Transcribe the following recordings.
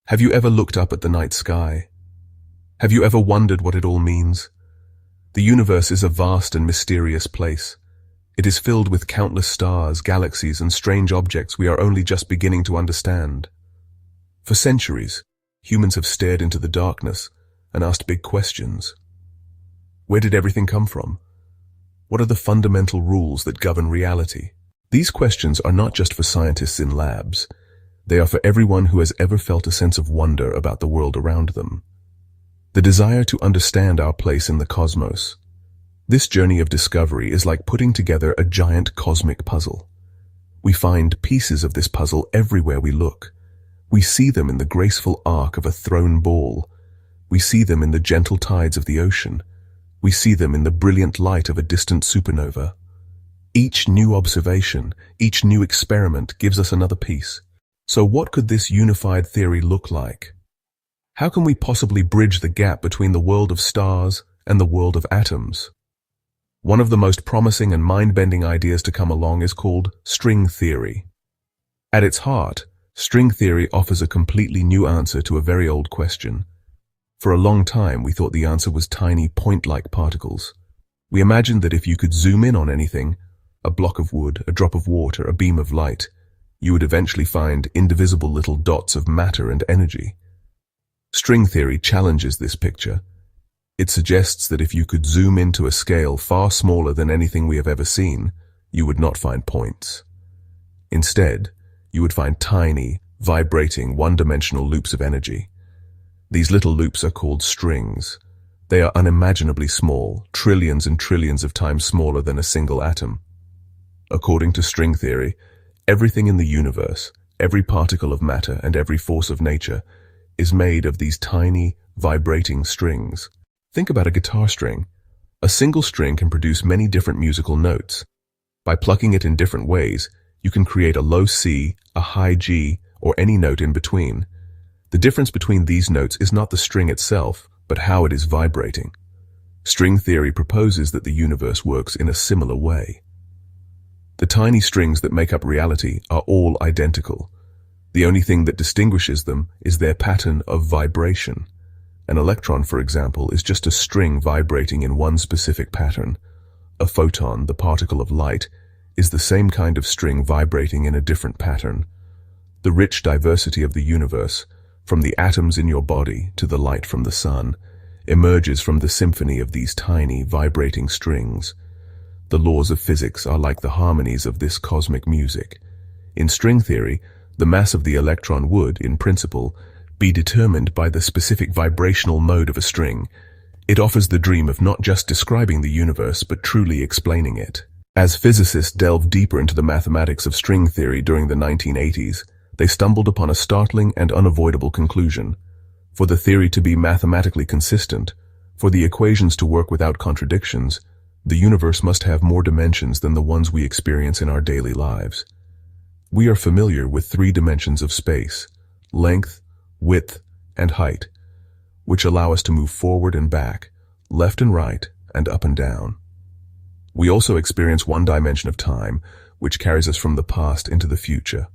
Have you ever looked up at the night sky? Have you ever wondered what it all means? The universe is a vast and mysterious place. It is filled with countless stars, galaxies, and strange objects we are only just beginning to understand. For centuries, humans have stared into the darkness and asked big questions. Where did everything come from? What are the fundamental rules that govern reality? These questions are not just for scientists in labs. They are for everyone who has ever felt a sense of wonder about the world around them. The desire to understand our place in the cosmos. This journey of discovery is like putting together a giant cosmic puzzle. We find pieces of this puzzle everywhere we look. We see them in the graceful arc of a thrown ball. We see them in the gentle tides of the ocean. We see them in the brilliant light of a distant supernova. Each new observation, each new experiment gives us another piece. So what could this unified theory look like? How can we possibly bridge the gap between the world of stars and the world of atoms? One of the most promising and mind-bending ideas to come along is called string theory. At its heart, string theory offers a completely new answer to a very old question. For a long time, we thought the answer was tiny point-like particles. We imagined that if you could zoom in on anything, a block of wood, a drop of water, a beam of light, you would eventually find indivisible little dots of matter and energy. String theory challenges this picture. It suggests that if you could zoom into a scale far smaller than anything we have ever seen, you would not find points. Instead, you would find tiny, vibrating, one-dimensional loops of energy. These little loops are called strings. They are unimaginably small, trillions and trillions of times smaller than a single atom. According to string theory, everything in the universe, every particle of matter and every force of nature, is made of these tiny, vibrating strings. Think about a guitar string. A single string can produce many different musical notes. By plucking it in different ways, you can create a low C, a high G, or any note in between. The difference between these notes is not the string itself, but how it is vibrating. String theory proposes that the universe works in a similar way. The tiny strings that make up reality are all identical. The only thing that distinguishes them is their pattern of vibration. An electron, for example, is just a string vibrating in one specific pattern. A photon, the particle of light, is the same kind of string vibrating in a different pattern. The rich diversity of the universe, from the atoms in your body to the light from the sun, emerges from the symphony of these tiny, vibrating strings. The laws of physics are like the harmonies of this cosmic music. In string theory, the mass of the electron would, in principle, be determined by the specific vibrational mode of a string. It offers the dream of not just describing the universe, but truly explaining it. As physicists delved deeper into the mathematics of string theory during the 1980s, they stumbled upon a startling and unavoidable conclusion. For the theory to be mathematically consistent, for the equations to work without contradictions, the universe must have more dimensions than the ones we experience in our daily lives. We are familiar with 3 dimensions of space: length, width, and height, which allow us to move forward and back, left and right, and up and down. We also experience 1 dimension of time, which carries us from the past into the future.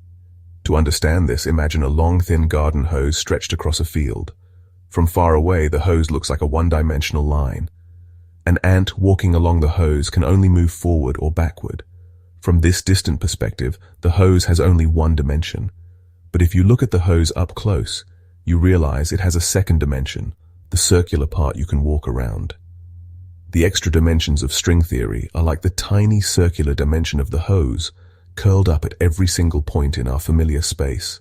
To understand this, imagine a long, thin garden hose stretched across a field. From far away, the hose looks like a one-dimensional line. An ant walking along the hose can only move forward or backward. From this distant perspective, the hose has only 1 dimension. But if you look at the hose up close, you realize it has a 2nd dimension, the circular part you can walk around. The extra dimensions of string theory are like the tiny circular dimension of the hose, curled up at every single point in our familiar space.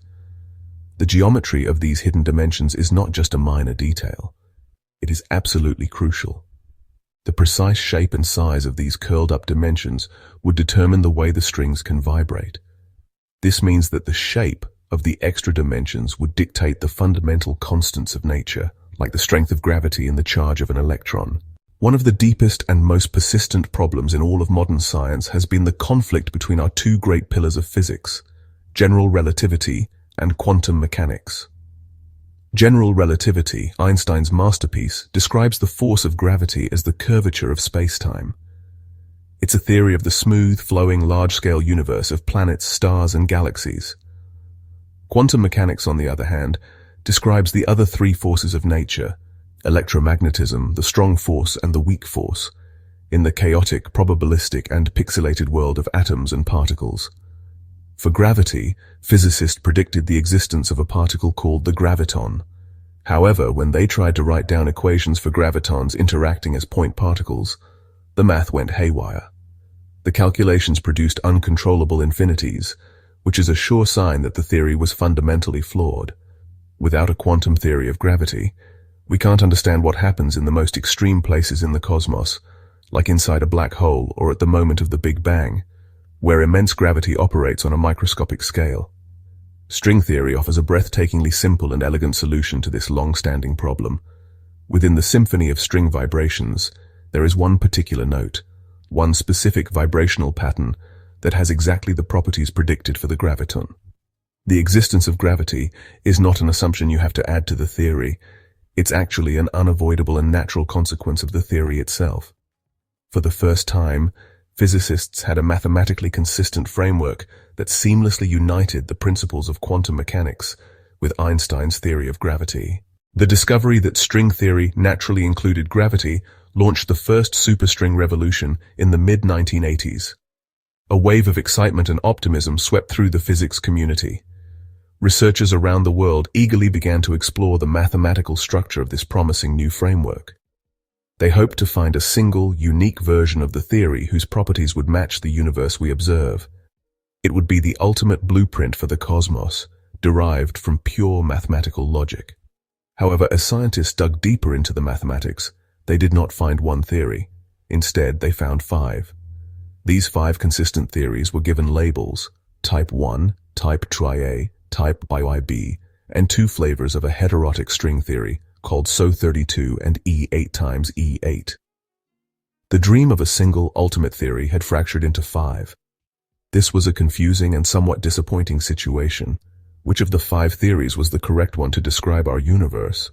The geometry of these hidden dimensions is not just a minor detail. It is absolutely crucial. The precise shape and size of these curled-up dimensions would determine the way the strings can vibrate. This means that the shape of the extra dimensions would dictate the fundamental constants of nature, like the strength of gravity and the charge of an electron. One of the deepest and most persistent problems in all of modern science has been the conflict between our 2 great pillars of physics, general relativity and quantum mechanics. General relativity, Einstein's masterpiece, describes the force of gravity as the curvature of space-time. It's a theory of the smooth, flowing, large-scale universe of planets, stars, and galaxies. Quantum mechanics, on the other hand, describes the other three forces of nature: electromagnetism, the strong force, and the weak force, in the chaotic, probabilistic, and pixelated world of atoms and particles. For gravity, physicists predicted the existence of a particle called the graviton. However, when they tried to write down equations for gravitons interacting as point particles, the math went haywire. The calculations produced uncontrollable infinities, which is a sure sign that the theory was fundamentally flawed. Without a quantum theory of gravity, we can't understand what happens in the most extreme places in the cosmos, like inside a black hole or at the moment of the Big Bang, where immense gravity operates on a microscopic scale. String theory offers a breathtakingly simple and elegant solution to this long-standing problem. Within the symphony of string vibrations, there is one particular note, one specific vibrational pattern that has exactly the properties predicted for the graviton. The existence of gravity is not an assumption you have to add to the theory. It's actually an unavoidable and natural consequence of the theory itself. For the first time, physicists had a mathematically consistent framework that seamlessly united the principles of quantum mechanics with Einstein's theory of gravity. The discovery that string theory naturally included gravity launched the first superstring revolution in the mid-1980s. A wave of excitement and optimism swept through the physics community. Researchers around the world eagerly began to explore the mathematical structure of this promising new framework. They hoped to find a single, unique version of the theory whose properties would match the universe we observe. It would be the ultimate blueprint for the cosmos, derived from pure mathematical logic. However, as scientists dug deeper into the mathematics, they did not find one theory. Instead, they found 5. These 5 consistent theories were given labels: Type 1, Type Tri-A, Type BIB, and 2 flavors of a heterotic string theory called SO32 and E8 times E8. The dream of a single ultimate theory had fractured into 5. This was a confusing and somewhat disappointing situation. Which of the 5 theories was the correct one to describe our universe?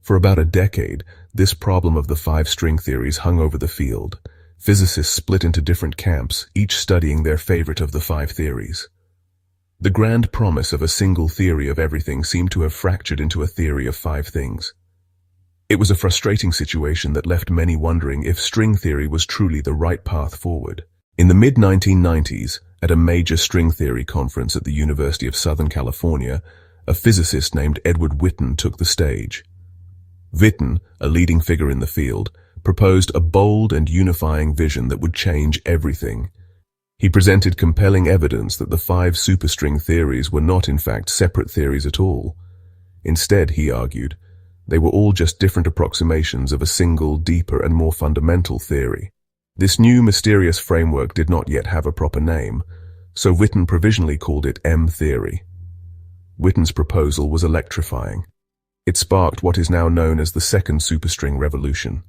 For about a decade, this problem of the 5 string theories hung over the field. Physicists split into different camps, each studying their favorite of the 5 theories. The grand promise of a single theory of everything seemed to have fractured into a theory of 5 things. It was a frustrating situation that left many wondering if string theory was truly the right path forward. In the mid-1990s, at a major string theory conference at the University of Southern California, a physicist named Edward Witten took the stage. Witten, a leading figure in the field, proposed a bold and unifying vision that would change everything. He presented compelling evidence that the 5 superstring theories were not in fact separate theories at all. Instead, he argued, they were all just different approximations of a single, deeper and more fundamental theory. This new mysterious framework did not yet have a proper name, so Witten provisionally called it M-theory. Witten's proposal was electrifying. It sparked what is now known as the second superstring revolution.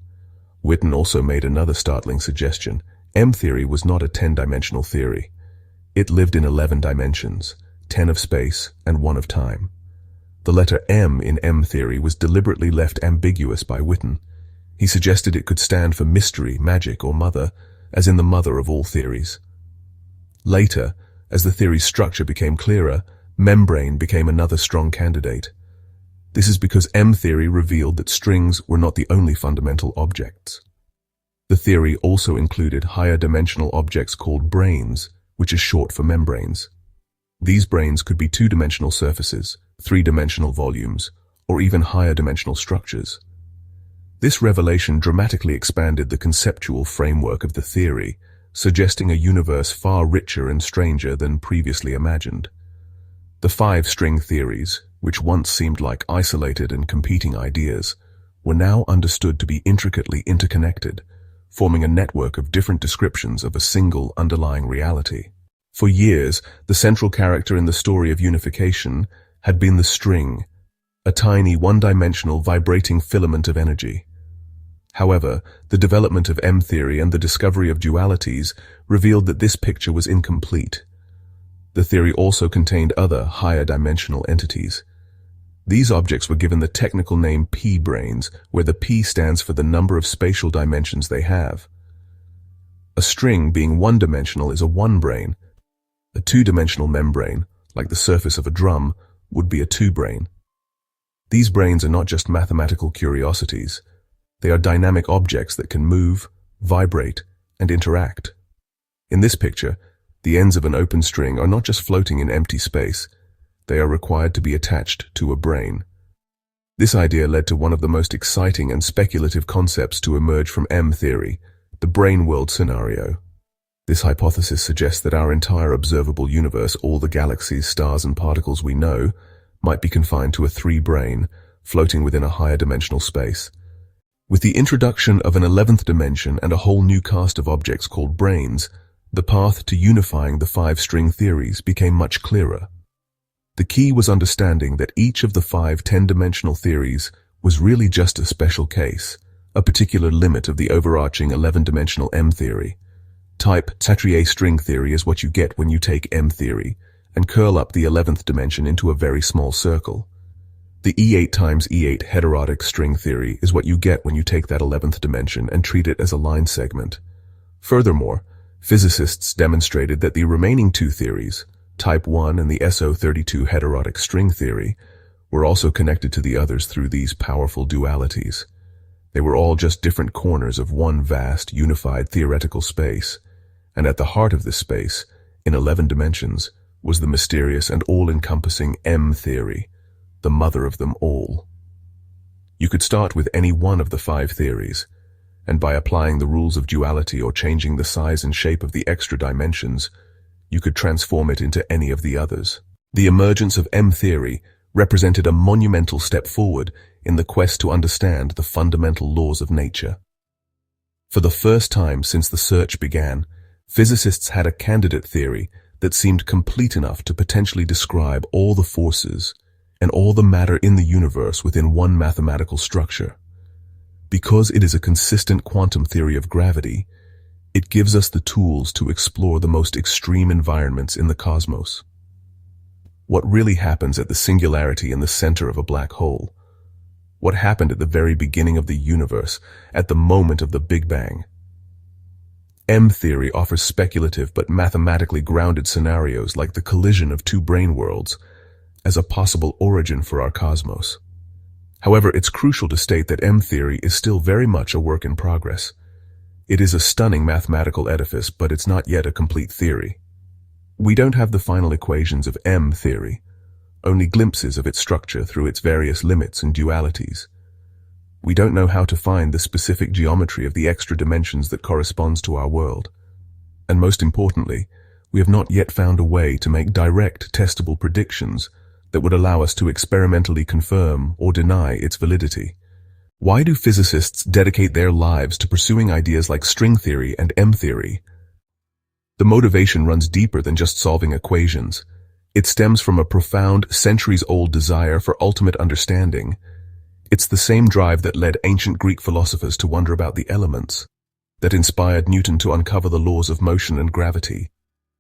Witten also made another startling suggestion. M-theory was not a 10-dimensional theory. It lived in 11 dimensions, 10 of space and 1 of time. The letter M in M-theory was deliberately left ambiguous by Witten. He suggested it could stand for mystery, magic, or mother, as in the mother of all theories. Later, as the theory's structure became clearer, membrane became another strong candidate. This is because M-theory revealed that strings were not the only fundamental objects. The theory also included higher dimensional objects called branes, which is short for membranes. These branes could be 2-dimensional surfaces, 3-dimensional volumes, or even higher dimensional structures. This revelation dramatically expanded the conceptual framework of the theory, suggesting a universe far richer and stranger than previously imagined. The 5 string theories, which once seemed like isolated and competing ideas, were now understood to be intricately interconnected, forming a network of different descriptions of a single underlying reality. For years, the central character in the story of unification had been the string, a tiny one-dimensional vibrating filament of energy. However, the development of M-theory and the discovery of dualities revealed that this picture was incomplete. The theory also contained other higher dimensional entities. These objects were given the technical name P-branes, where the P stands for the number of spatial dimensions they have. A string being one-dimensional is a one-brane. A 2-dimensional membrane, like the surface of a drum, would be a 2-brane. These branes are not just mathematical curiosities. They are dynamic objects that can move, vibrate, and interact. In this picture, the ends of an open string are not just floating in empty space. They are required to be attached to a brane. This idea led to one of the most exciting and speculative concepts to emerge from M-theory, the brane world scenario. This hypothesis suggests that our entire observable universe, all the galaxies, stars, and particles we know, might be confined to a three-brane, floating within a higher dimensional space. With the introduction of an 11th dimension and a whole new cast of objects called branes, the path to unifying the five-string theories became much clearer. The key was understanding that each of the 5 10-dimensional theories was really just a special case, a particular limit of the overarching 11-dimensional M-theory. Type Chatrier string theory is what you get when you take M-theory and curl up the 11th dimension into a very small circle. The E8 times E8 heterotic string theory is what you get when you take that 11th dimension and treat it as a line segment. Furthermore, physicists demonstrated that the remaining 2 theories, Type 1 and the SO32 heterotic string theory, were also connected to the others through these powerful dualities. They were all just different corners of one vast, unified theoretical space, and at the heart of this space, in 11 dimensions, was the mysterious and all-encompassing M-theory, the mother of them all. You could start with any one of the 5 theories, and by applying the rules of duality or changing the size and shape of the extra dimensions, you could transform it into any of the others. The emergence of M-theory represented a monumental step forward in the quest to understand the fundamental laws of nature. For the first time since the search began, physicists had a candidate theory that seemed complete enough to potentially describe all the forces and all the matter in the universe within one mathematical structure. Because it is a consistent quantum theory of gravity, it gives us the tools to explore the most extreme environments in the cosmos. What really happens at the singularity in the center of a black hole? What happened at the very beginning of the universe, at the moment of the Big Bang? M-theory offers speculative but mathematically grounded scenarios like the collision of 2 brane worlds as a possible origin for our cosmos. However, it's crucial to state that M-theory is still very much a work in progress. It is a stunning mathematical edifice, but it's not yet a complete theory. We don't have the final equations of M-theory, only glimpses of its structure through its various limits and dualities. We don't know how to find the specific geometry of the extra dimensions that corresponds to our world. And most importantly, we have not yet found a way to make direct, testable predictions that would allow us to experimentally confirm or deny its validity. Why do physicists dedicate their lives to pursuing ideas like string theory and M-theory? The motivation runs deeper than just solving equations. It stems from a profound, centuries-old desire for ultimate understanding. It's the same drive that led ancient Greek philosophers to wonder about the elements, that inspired Newton to uncover the laws of motion and gravity,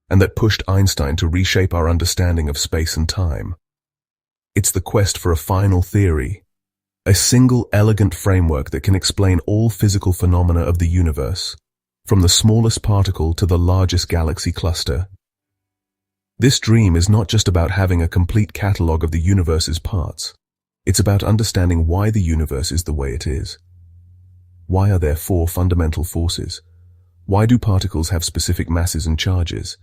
and that pushed Einstein to reshape our understanding of space and time. It's the quest for a final theory, a single elegant framework that can explain all physical phenomena of the universe, from the smallest particle to the largest galaxy cluster. This dream is not just about having a complete catalogue of the universe's parts. It's about understanding why the universe is the way it is. Why are there 4 fundamental forces? Why do particles have specific masses and charges?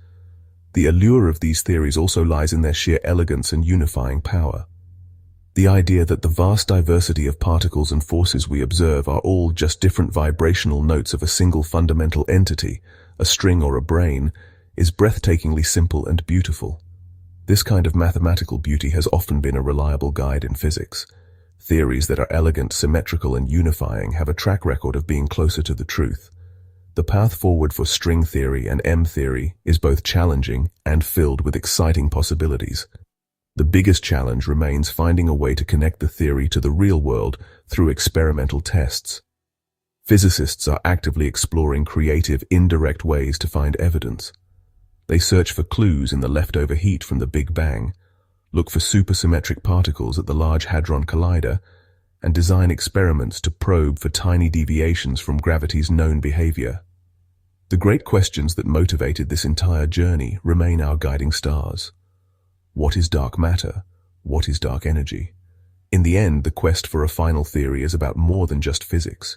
The allure of these theories also lies in their sheer elegance and unifying power. The idea that the vast diversity of particles and forces we observe are all just different vibrational notes of a single fundamental entity, a string or a brane, is breathtakingly simple and beautiful. This kind of mathematical beauty has often been a reliable guide in physics. Theories that are elegant, symmetrical, and unifying have a track record of being closer to the truth. The path forward for string theory and M-theory is both challenging and filled with exciting possibilities. The biggest challenge remains finding a way to connect the theory to the real world through experimental tests. Physicists are actively exploring creative, indirect ways to find evidence. They search for clues in the leftover heat from the Big Bang, look for supersymmetric particles at the Large Hadron Collider, and design experiments to probe for tiny deviations from gravity's known behavior. The great questions that motivated this entire journey remain our guiding stars. What is dark matter? What is dark energy? In the end, the quest for a final theory is about more than just physics.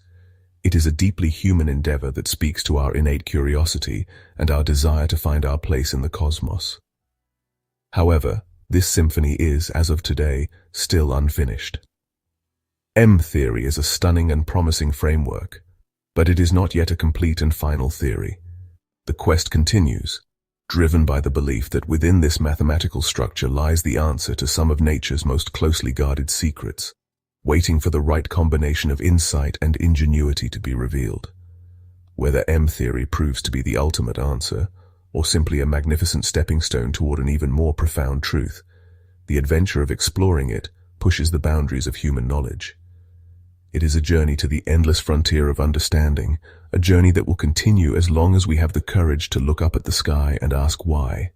It is a deeply human endeavor that speaks to our innate curiosity and our desire to find our place in the cosmos. However, this symphony is, as of today, still unfinished. M-theory is a stunning and promising framework, but it is not yet a complete and final theory. The quest continues, driven by the belief that within this mathematical structure lies the answer to some of nature's most closely guarded secrets, waiting for the right combination of insight and ingenuity to be revealed. Whether M-theory proves to be the ultimate answer, or simply a magnificent stepping stone toward an even more profound truth, the adventure of exploring it pushes the boundaries of human knowledge. It is a journey to the endless frontier of understanding, a journey that will continue as long as we have the courage to look up at the sky and ask why.